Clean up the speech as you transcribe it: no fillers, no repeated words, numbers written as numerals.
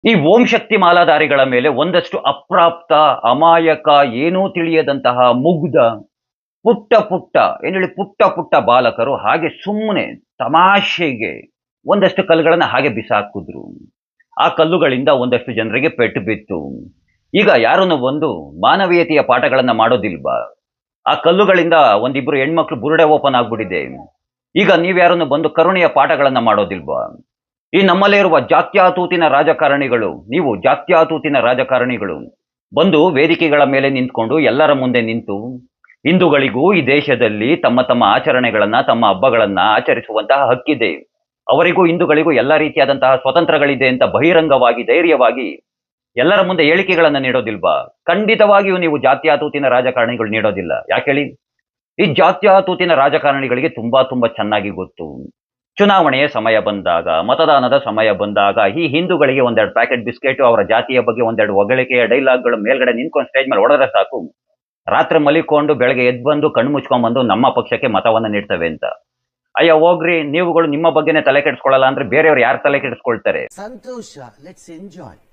ಈ ಓಂ ಶಕ್ತಿ ಮಾಲಾಧಾರಿಗಳ ಮೇಲೆ ಒಂದಷ್ಟು ಅಪ್ರಾಪ್ತ, ಅಮಾಯಕ, ಏನೂ ತಿಳಿಯದಂತಹ ಮುಗ್ಧ, ಪುಟ್ಟ ಪುಟ್ಟ ಏನ್ ಹೇಳಿ ಪುಟ್ಟ ಪುಟ್ಟ ಬಾಲಕರು ಹಾಗೆ ಸುಮ್ಮನೆ ತಮಾಷೆಗೆ ಒಂದಷ್ಟು ಕಲ್ಲುಗಳನ್ನ ಹಾಗೆ ಬಿಸಾಕಿದ್ರು. ಆ ಕಲ್ಲುಗಳಿಂದ ಒಂದಷ್ಟು ಜನರಿಗೆ ಪೆಟ್ಟು ಬಿತ್ತು. ಈಗ ಯಾರನ್ನು ಒಂದು ಮಾನವೀಯತೆಯ ಪಾಠಗಳನ್ನ ಮಾಡೋದಿಲ್ವಾ? ಆ ಕಲ್ಲುಗಳಿಂದ ಒಂದಿಬ್ರು ಹೆಣ್ಮಕ್ಳು ಬುರುಡೆ ಓಪನ್ ಆಗ್ಬಿಟ್ಟಿದೆ. ಈಗ ನೀವ್ಯಾರನ್ನು ಬಂದು ಕರುಣೆಯ ಪಾಠಗಳನ್ನ ಮಾಡೋದಿಲ್ವಾ? ಈ ನಮ್ಮಲ್ಲೇ ಇರುವ ಜಾತ್ಯತೀತ ರಾಜಕಾರಣಿಗಳು, ನೀವು ಜಾತ್ಯತೀತ ರಾಜಕಾರಣಿಗಳು ಬಂದು ವೇದಿಕೆಗಳ ಮೇಲೆ ನಿಂತ್ಕೊಂಡು ಎಲ್ಲರ ಮುಂದೆ ನಿಂತು ಹಿಂದೂಗಳಿಗೂ ಈ ದೇಶದಲ್ಲಿ ತಮ್ಮ ತಮ್ಮ ಆಚರಣೆಗಳನ್ನ, ತಮ್ಮ ಹಬ್ಬಗಳನ್ನ ಆಚರಿಸುವಂತಹ ಹಕ್ಕಿದೆ. ಅವರಿಗೂ ಹಿಂದೂಗಳಿಗೂ ಎಲ್ಲ ರೀತಿಯಾದಂತಹ ಸ್ವತಂತ್ರಗಳಿದೆ ಅಂತ ಬಹಿರಂಗವಾಗಿ, ಧೈರ್ಯವಾಗಿ ಎಲ್ಲರ ಮುಂದೆ ಹೇಳಿಕೆಗಳನ್ನ ನೀಡೋದಿಲ್ವಾ? ಖಂಡಿತವಾಗಿಯೂ ನೀವು ಜಾತ್ಯತೀತ ರಾಜಕಾರಣಿಗಳು ನೀಡೋದಿಲ್ಲ. ಯಾಕೇಳಿ? ಈ ಜಾತ್ಯತೀತ ರಾಜಕಾರಣಿಗಳಿಗೆ ತುಂಬಾ ತುಂಬಾ ಚೆನ್ನಾಗಿ ಗೊತ್ತು. ಚುನಾವಣೆಯ ಸಮಯ ಬಂದಾಗ, ಮತದಾನದ ಸಮಯ ಬಂದಾಗ ಈ ಹಿಂದೂಗಳಿಗೆ ಒಂದೆರಡು ಪ್ಯಾಕೆಟ್ ಬಿಸ್ಕೆಟ್, ಅವರ ಜಾತಿಯ ಬಗ್ಗೆ ಒಂದೆರಡು ಹೊಗಳಿಕೆಯ ಡೈಲಾಗ್ಗಳು ಮೇಲ್ಗಡೆ ನಿಂತ್ಕೊಂಡು ಸ್ಟೇಜ್ ಮೇಲೆ ಹೊಡೆದ್ರೆ ಸಾಕು, ರಾತ್ರಿ ಮಲಿಕೊಂಡು ಬೆಳಗ್ಗೆ ಎದ್ದು ಬಂದು ಕಣ್ಣು ಮುಚ್ಕೊಂಡ್ ಬಂದು ನಮ್ಮ ಪಕ್ಷಕ್ಕೆ ಮತವನ್ನ ನೀಡ್ತವೆ ಅಂತ. ಅಯ್ಯ ಹೋಗ್ರಿ, ನೀವುಗಳು ನಿಮ್ಮ ಬಗ್ಗೆನೇ ತಲೆ ಕೆಡಿಸ್ಕೊಳ್ಳಲ್ಲ ಅಂದ್ರೆ ಬೇರೆಯವ್ರು ಯಾರು ತಲೆ ಕೆಡಿಸ್ಕೊಳ್ತಾರೆ? ಸಂತೋಷ, ಲೆಟ್ಸ್ ಎಂಜಾಯ್.